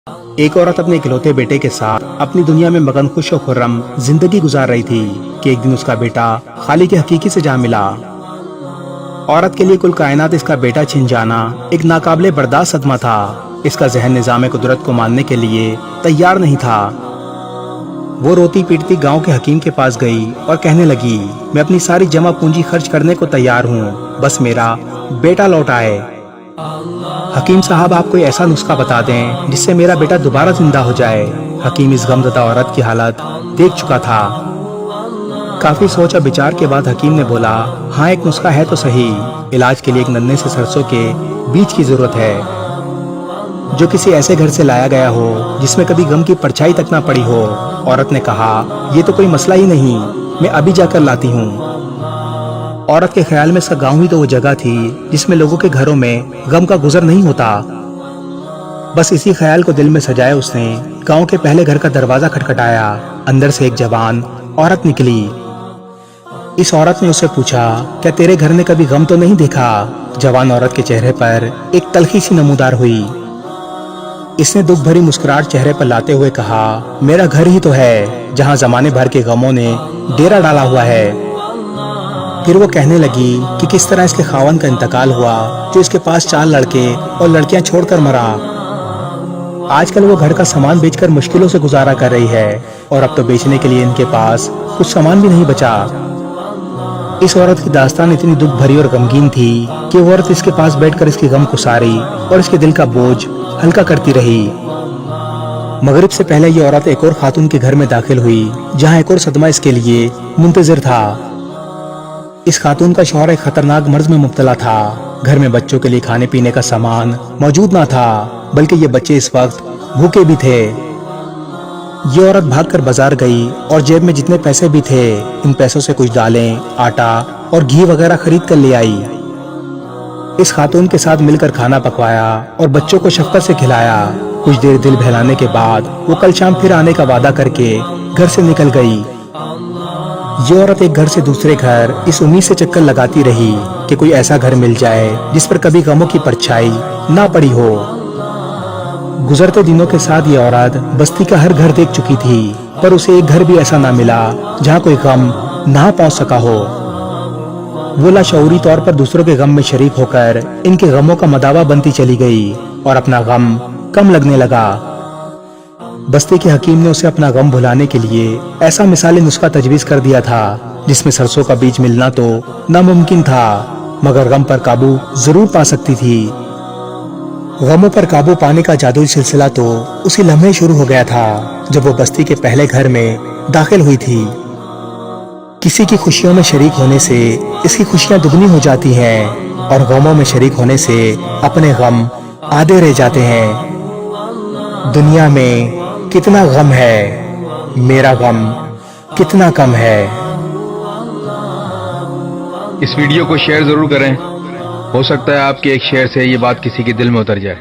ایک عورت اپنے اکلوتے بیٹے کے ساتھ اپنی دنیا میں مگن خوش و خرم زندگی گزار رہی تھی کہ ایک دن اس کا بیٹا خالق حقیقی سے جا ملا۔ عورت کے لیے کل کائنات اس کا بیٹا چھن جانا ایک ناقابل برداشت صدمہ تھا۔ اس کا ذہن نظام قدرت کو ماننے کے لیے تیار نہیں تھا۔ وہ روتی پیٹتی گاؤں کے حکیم کے پاس گئی اور کہنے لگی، میں اپنی ساری جمع پونجی خرچ کرنے کو تیار ہوں، بس میرا بیٹا لوٹ آئے۔ حکیم صاحب آپ کوئی ایسا نسخہ بتا دیں جس سے میرا بیٹا دوبارہ زندہ ہو جائے۔ حکیم اس غمزدہ عورت کی حالت دیکھ چکا تھا۔ کافی سوچ و بچار کے بعد حکیم نے بولا، ہاں ایک نسخہ ہے تو صحیح، علاج کے لیے ایک ننھے سے سرسوں کے بیج کی ضرورت ہے جو کسی ایسے گھر سے لایا گیا ہو جس میں کبھی غم کی پرچھائی تک نہ پڑی ہو۔ عورت نے کہا، یہ تو کوئی مسئلہ ہی نہیں، میں ابھی جا کر لاتی ہوں۔ عورت کے خیال میں اس کا گاؤں ہی تو وہ جگہ تھی جس میں لوگوں کے گھروں میں غم کا گزر نہیں ہوتا۔ بس اسی خیال کو دل میں سجائے اس نے گاؤں کے پہلے گھر کا دروازہ کھٹکھٹایا۔ اندر سے ایک جوان عورت نکلی۔ اس عورت نے اس سے پوچھا، کیا تیرے گھر نے کبھی غم تو نہیں دیکھا؟ جوان عورت کے چہرے پر ایک تلخی سی نمودار ہوئی۔ اس نے دکھ بھری مسکراہٹ چہرے پر لاتے ہوئے کہا، میرا گھر ہی تو ہے جہاں زمانے بھر کے غموں نے ڈیرا ڈالا ہوا ہے۔ پھر وہ کہنے لگی کہ کس طرح اس کے خاوند کا انتقال ہوا جو اس کے پاس 4 لڑکے اور لڑکیاں چھوڑ کر مرا۔ آج کل وہ گھر کا سامان بیچ کر مشکلوں سے گزارا کر رہی ہے اور اب تو بیچنے کے لیے ان کے پاس کچھ سامان بھی نہیں بچا۔ اس عورت کی داستان اتنی دکھ بھری اور غمگین تھی کہ وہ عورت اس کے پاس بیٹھ کر اس کی غم کو ساری اور اس کے دل کا بوجھ ہلکا کرتی رہی۔ مغرب سے پہلے یہ عورت ایک اور خاتون کے گھر میں داخل ہوئی جہاں ایک اور صدمہ اس کے لیے منتظر تھا۔ اس خاتون کا شوہر ایک خطرناک مرض میں مبتلا تھا۔ گھر میں بچوں کے لیے کھانے پینے کا سامان موجود نہ تھا، بلکہ یہ بچے اس وقت بھوکے بھی تھے۔ یہ عورت بھاگ کر بازار گئی اور جیب میں جتنے پیسے بھی تھے ان پیسوں سے کچھ دالیں، آٹا اور گھی وغیرہ خرید کر لے آئی۔ اس خاتون کے ساتھ مل کر کھانا پکوایا اور بچوں کو شفقت سے کھلایا۔ کچھ دیر دل بہلانے کے بعد وہ کل شام پھر آنے کا وعدہ کر کے گھر سے نکل گئی۔ یہ عورت ایک گھر سے دوسرے گھر اس امید سے چکر لگاتی رہی کہ کوئی ایسا گھر مل جائے جس پر کبھی غموں کی پرچھائی نہ پڑی ہو۔ گزرتے دنوں کے ساتھ یہ عورت بستی کا ہر گھر دیکھ چکی تھی، پر اسے ایک گھر بھی ایسا نہ ملا جہاں کوئی غم نہ پہنچ سکا ہو۔ وہ لاشعوری طور پر دوسروں کے غم میں شریک ہو کر ان کے غموں کا مداوا بنتی چلی گئی اور اپنا غم کم لگنے لگا۔ بستی کے حکیم نے اسے اپنا غم بھلانے کے لیے ایسا مثالی نسخہ تجویز کر دیا تھا جس میں سرسوں کا بیج ملنا تو ناممکن تھا مگر غم پر قابو ضرور پا سکتی تھی۔ غموں پر قابو پانے کا جادوئی سلسلہ تو اسی لمحے شروع ہو گیا تھا جب وہ بستی کے پہلے گھر میں داخل ہوئی تھی۔ کسی کی خوشیوں میں شریک ہونے سے اس کی خوشیاں دگنی ہو جاتی ہیں اور غموں میں شریک ہونے سے اپنے غم آدھے رہ جاتے ہیں۔ دنیا میں کتنا غم ہے، میرا غم کتنا کم ہے۔ اس ویڈیو کو شیئر ضرور کریں، ہو سکتا ہے آپ کے ایک شیئر سے یہ بات کسی کے دل میں اتر جائے۔